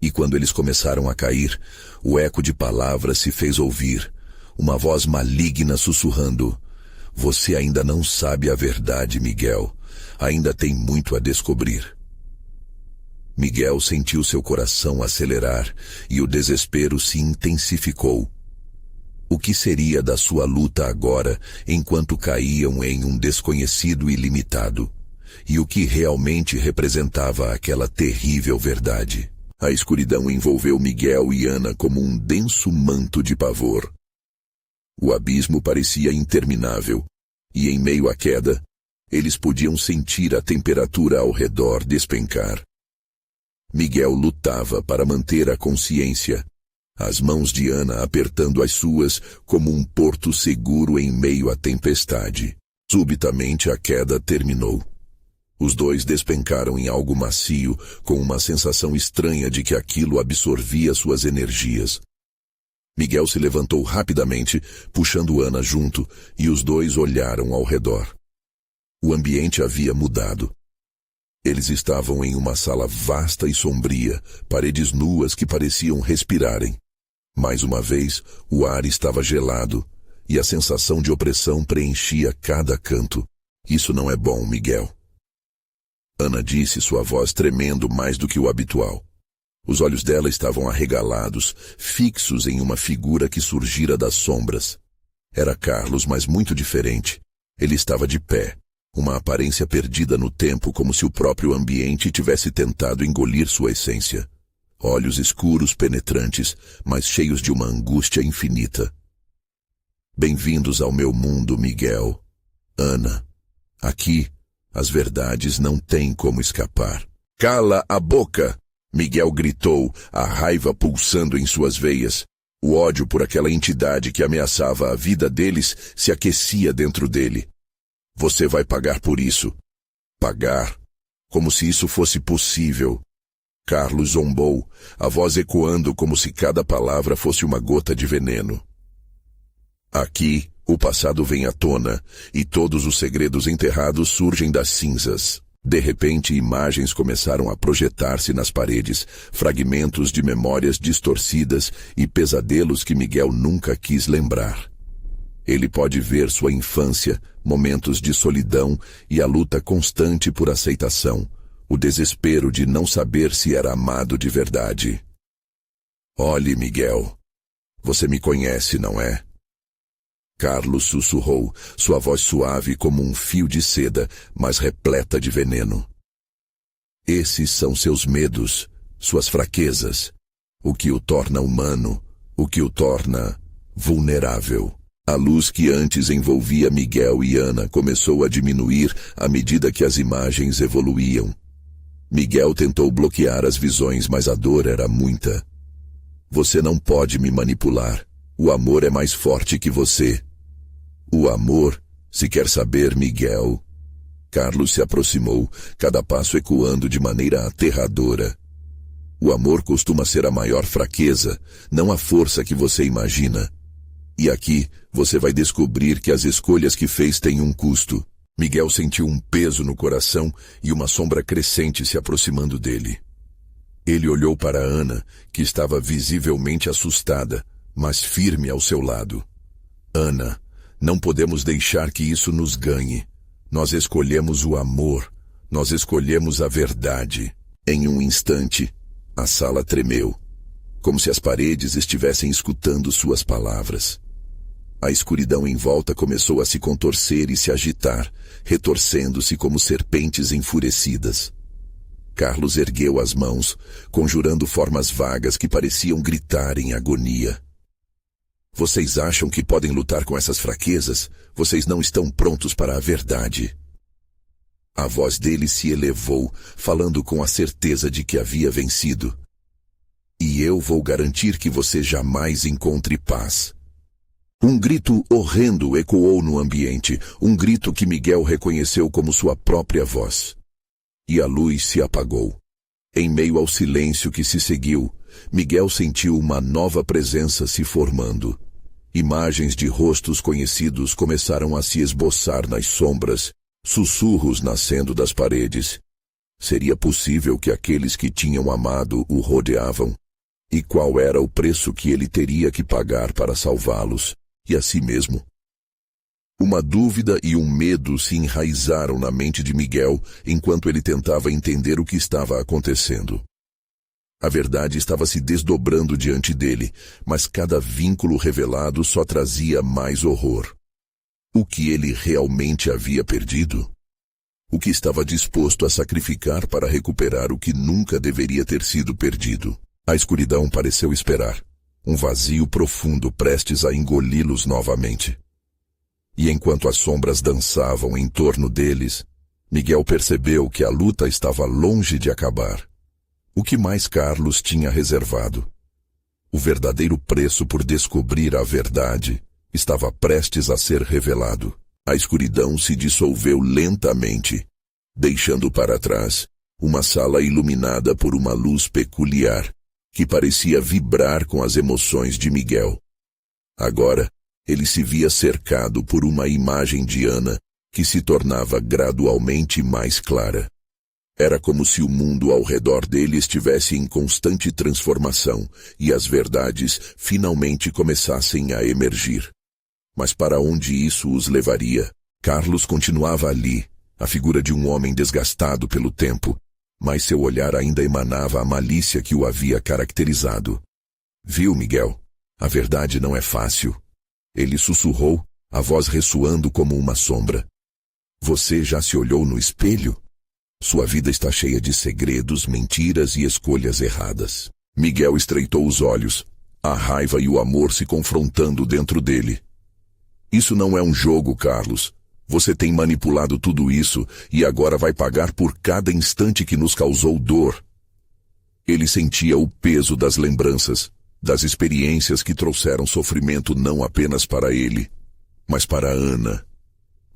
E quando eles começaram a cair, o eco de palavras se fez ouvir, uma voz maligna sussurrando: Você ainda não sabe a verdade, Miguel. Ainda tem muito a descobrir. Miguel sentiu seu coração acelerar e o desespero se intensificou. O que seria da sua luta agora, enquanto caíam em um desconhecido ilimitado? E o que realmente representava aquela terrível verdade? A escuridão envolveu Miguel e Ana como um denso manto de pavor. O abismo parecia interminável, e em meio à queda, eles podiam sentir a temperatura ao redor despencar. Miguel lutava para manter a consciência, as mãos de Ana apertando as suas como um porto seguro em meio à tempestade. Subitamente a queda terminou. Os dois despencaram em algo macio, com uma sensação estranha de que aquilo absorvia suas energias. Miguel se levantou rapidamente, puxando Ana junto, e os dois olharam ao redor. O ambiente havia mudado. Eles estavam em uma sala vasta e sombria, paredes nuas que pareciam respirarem. Mais uma vez, o ar estava gelado, e a sensação de opressão preenchia cada canto. Isso não é bom, Miguel. Ana disse, sua voz tremendo mais do que o habitual. Os olhos dela estavam arregalados, fixos em uma figura que surgira das sombras. Era Carlos, mas muito diferente. Ele estava de pé, uma aparência perdida no tempo, como se o próprio ambiente tivesse tentado engolir sua essência. Olhos escuros, penetrantes, mas cheios de uma angústia infinita. Bem-vindos ao meu mundo, Miguel. Ana. Aqui, as verdades não têm como escapar. Cala a boca! Miguel gritou, a raiva pulsando em suas veias. O ódio por aquela entidade que ameaçava a vida deles se aquecia dentro dele. Você vai pagar por isso. Pagar? Como se isso fosse possível. Carlos zombou, a voz ecoando como se cada palavra fosse uma gota de veneno. Aqui, o passado vem à tona, e todos os segredos enterrados surgem das cinzas. De repente, imagens começaram a projetar-se nas paredes, fragmentos de memórias distorcidas e pesadelos que Miguel nunca quis lembrar. Ele pode ver sua infância, momentos de solidão e a luta constante por aceitação, o desespero de não saber se era amado de verdade. Olhe, Miguel, você me conhece, não é? Carlos sussurrou, sua voz suave como um fio de seda, mas repleta de veneno. Esses são seus medos, suas fraquezas, o que o torna humano, o que o torna vulnerável. A luz que antes envolvia Miguel e Ana começou a diminuir à medida que as imagens evoluíam. Miguel tentou bloquear as visões, mas a dor era muita. Você não pode me manipular. O amor é mais forte que você. O amor, se quer saber, Miguel. Carlos se aproximou, cada passo ecoando de maneira aterradora. O amor costuma ser a maior fraqueza, não a força que você imagina. E aqui, você vai descobrir que as escolhas que fez têm um custo. Miguel sentiu um peso no coração e uma sombra crescente se aproximando dele. Ele olhou para Ana, que estava visivelmente assustada, mas firme ao seu lado. Ana, não podemos deixar que isso nos ganhe. Nós escolhemos o amor. Nós escolhemos a verdade. Em um instante, a sala tremeu, como se as paredes estivessem escutando suas palavras. A escuridão em volta começou a se contorcer e se agitar, retorcendo-se como serpentes enfurecidas. Carlos ergueu as mãos, conjurando formas vagas que pareciam gritar em agonia. Vocês acham que podem lutar com essas fraquezas? Vocês não estão prontos para a verdade. A voz dele se elevou, falando com a certeza de que havia vencido. E eu vou garantir que você jamais encontre paz. Um grito horrendo ecoou no ambiente, um grito que Miguel reconheceu como sua própria voz. E a luz se apagou. Em meio ao silêncio que se seguiu, Miguel sentiu uma nova presença se formando. Imagens de rostos conhecidos começaram a se esboçar nas sombras, sussurros nascendo das paredes. Seria possível que aqueles que tinham amado o rodeavam? E qual era o preço que ele teria que pagar para salvá-los, e a si mesmo? Uma dúvida e um medo se enraizaram na mente de Miguel enquanto ele tentava entender o que estava acontecendo. A verdade estava se desdobrando diante dele, mas cada vínculo revelado só trazia mais horror. O que ele realmente havia perdido? O que estava disposto a sacrificar para recuperar o que nunca deveria ter sido perdido? A escuridão pareceu esperar, um vazio profundo prestes a engoli-los novamente. E enquanto as sombras dançavam em torno deles, Miguel percebeu que a luta estava longe de acabar. O que mais Carlos tinha reservado? O verdadeiro preço por descobrir a verdade estava prestes a ser revelado. A escuridão se dissolveu lentamente, deixando para trás uma sala iluminada por uma luz peculiar, que parecia vibrar com as emoções de Miguel. Agora, ele se via cercado por uma imagem de Ana que se tornava gradualmente mais clara. Era como se o mundo ao redor dele estivesse em constante transformação e as verdades finalmente começassem a emergir. Mas para onde isso os levaria? Carlos continuava ali, a figura de um homem desgastado pelo tempo, mas seu olhar ainda emanava a malícia que o havia caracterizado. Viu, Miguel? A verdade não é fácil. Ele sussurrou, a voz ressoando como uma sombra. Você já se olhou no espelho? Sua vida está cheia de segredos, mentiras e escolhas erradas. Miguel estreitou os olhos, a raiva e o amor se confrontando dentro dele. Isso não é um jogo, Carlos. Você tem manipulado tudo isso e agora vai pagar por cada instante que nos causou dor. Ele sentia o peso das lembranças, das experiências que trouxeram sofrimento não apenas para ele, mas para Ana.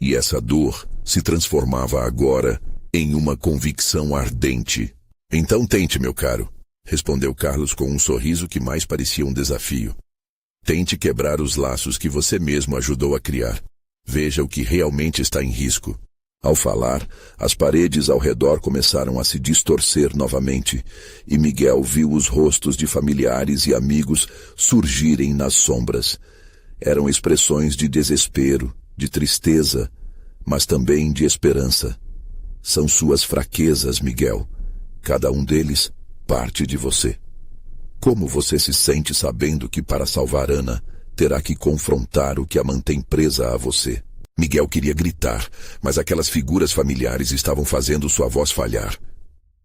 E essa dor se transformava agora em uma convicção ardente. Então tente, meu caro, respondeu Carlos com um sorriso que mais parecia um desafio. Tente quebrar os laços que você mesmo ajudou a criar. Veja o que realmente está em risco. Ao falar, as paredes ao redor começaram a se distorcer novamente, e Miguel viu os rostos de familiares e amigos surgirem nas sombras. Eram expressões de desespero, de tristeza, mas também de esperança. São suas fraquezas, Miguel. Cada um deles parte de você. Como você se sente sabendo que para salvar Ana, terá que confrontar o que a mantém presa a você? Miguel queria gritar, mas aquelas figuras familiares estavam fazendo sua voz falhar.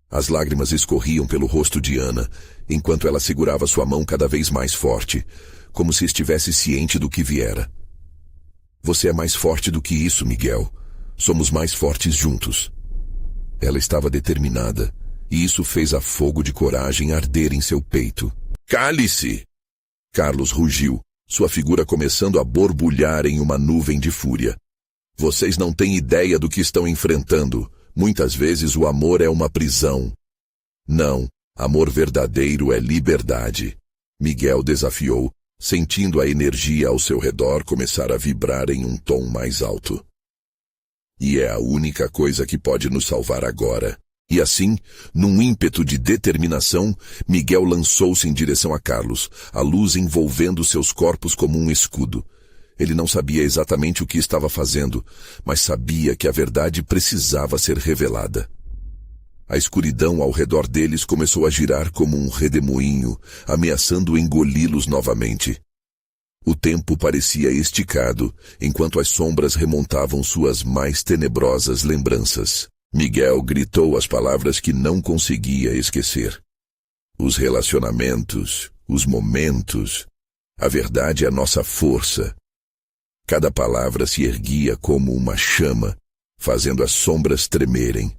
As lágrimas escorriam pelo rosto de Ana, enquanto ela segurava sua mão cada vez mais forte, como se estivesse ciente do que viera. Você é mais forte do que isso, Miguel. Somos mais fortes juntos. Ela estava determinada, e isso fez a fogo de coragem arder em seu peito. Cale-se! Carlos rugiu, sua figura começando a borbulhar em uma nuvem de fúria. Vocês não têm ideia do que estão enfrentando. Muitas vezes o amor é uma prisão. Não, amor verdadeiro é liberdade. Miguel desafiou, sentindo a energia ao seu redor começar a vibrar em um tom mais alto. E é a única coisa que pode nos salvar agora. E assim, num ímpeto de determinação, Miguel lançou-se em direção a Carlos, a luz envolvendo seus corpos como um escudo. Ele não sabia exatamente o que estava fazendo, mas sabia que a verdade precisava ser revelada. A escuridão ao redor deles começou a girar como um redemoinho, ameaçando engoli-los novamente. O tempo parecia esticado, enquanto as sombras remontavam suas mais tenebrosas lembranças. Miguel gritou as palavras que não conseguia esquecer. Os relacionamentos, os momentos, a verdade é a nossa força. Cada palavra se erguia como uma chama, fazendo as sombras tremerem.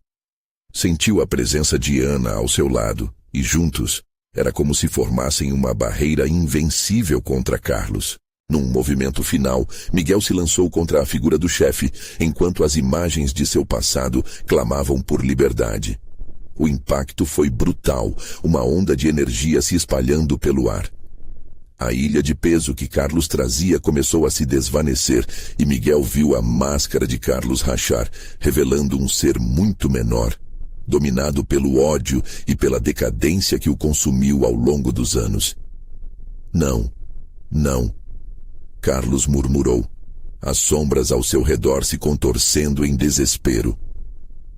Sentiu a presença de Ana ao seu lado, e juntos, era como se formassem uma barreira invencível contra Carlos. Num movimento final, Miguel se lançou contra a figura do chefe, enquanto as imagens de seu passado clamavam por liberdade. O impacto foi brutal, uma onda de energia se espalhando pelo ar. A ilha de peso que Carlos trazia começou a se desvanecer e Miguel viu a máscara de Carlos rachar, revelando um ser muito menor, dominado pelo ódio e pela decadência que o consumiu ao longo dos anos. Não, não. Carlos murmurou, as sombras ao seu redor se contorcendo em desespero.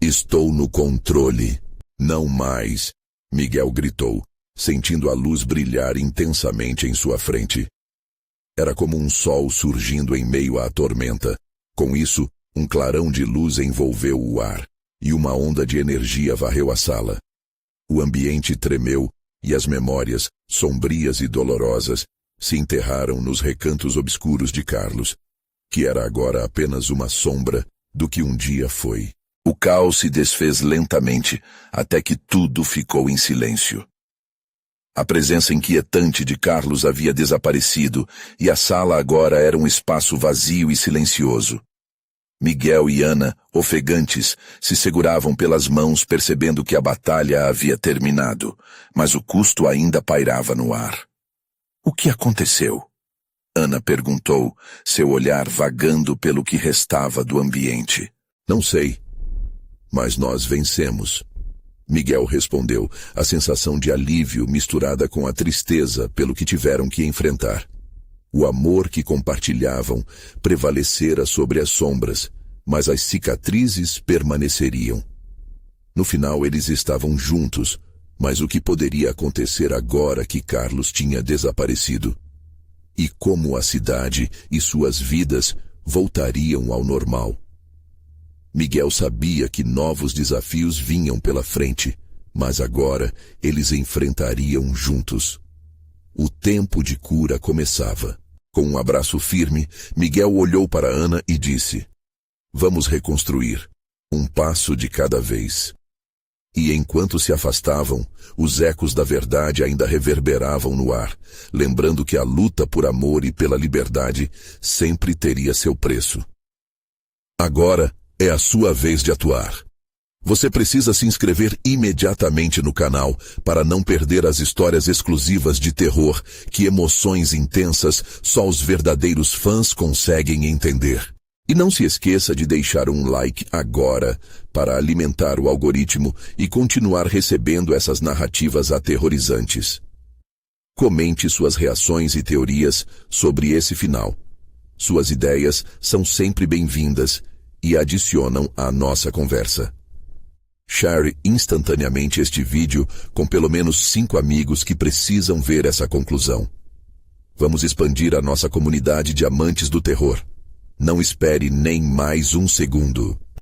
Estou no controle. Não mais, Miguel gritou, sentindo a luz brilhar intensamente em sua frente. Era como um sol surgindo em meio à tormenta. Com isso, um clarão de luz envolveu o ar, e uma onda de energia varreu a sala. O ambiente tremeu, e as memórias, sombrias e dolorosas, se enterraram nos recantos obscuros de Carlos, que era agora apenas uma sombra do que um dia foi. O caos se desfez lentamente, até que tudo ficou em silêncio. A presença inquietante de Carlos havia desaparecido, e a sala agora era um espaço vazio e silencioso. Miguel e Ana, ofegantes, se seguravam pelas mãos percebendo que a batalha havia terminado, mas o custo ainda pairava no ar. O que aconteceu? Ana perguntou, seu olhar vagando pelo que restava do ambiente. Não sei, mas nós vencemos. Miguel respondeu, a sensação de alívio misturada com a tristeza pelo que tiveram que enfrentar. O amor que compartilhavam prevalecera sobre as sombras, mas as cicatrizes permaneceriam. No final eles estavam juntos, mas o que poderia acontecer agora que Carlos tinha desaparecido? E como a cidade e suas vidas voltariam ao normal? Miguel sabia que novos desafios vinham pela frente, mas agora eles enfrentariam juntos. O tempo de cura começava. Com um abraço firme, Miguel olhou para Ana e disse: "Vamos reconstruir, um passo de cada vez." E enquanto se afastavam, os ecos da verdade ainda reverberavam no ar, lembrando que a luta por amor e pela liberdade sempre teria seu preço. Agora é a sua vez de atuar. Você precisa se inscrever imediatamente no canal para não perder as histórias exclusivas de terror que emoções intensas só os verdadeiros fãs conseguem entender. E não se esqueça de deixar um like agora para alimentar o algoritmo e continuar recebendo essas narrativas aterrorizantes. Comente suas reações e teorias sobre esse final. Suas ideias são sempre bem-vindas e adicionam à nossa conversa. Share instantaneamente este vídeo com pelo menos 5 amigos que precisam ver essa conclusão. Vamos expandir a nossa comunidade de amantes do terror. Não espere nem mais um segundo.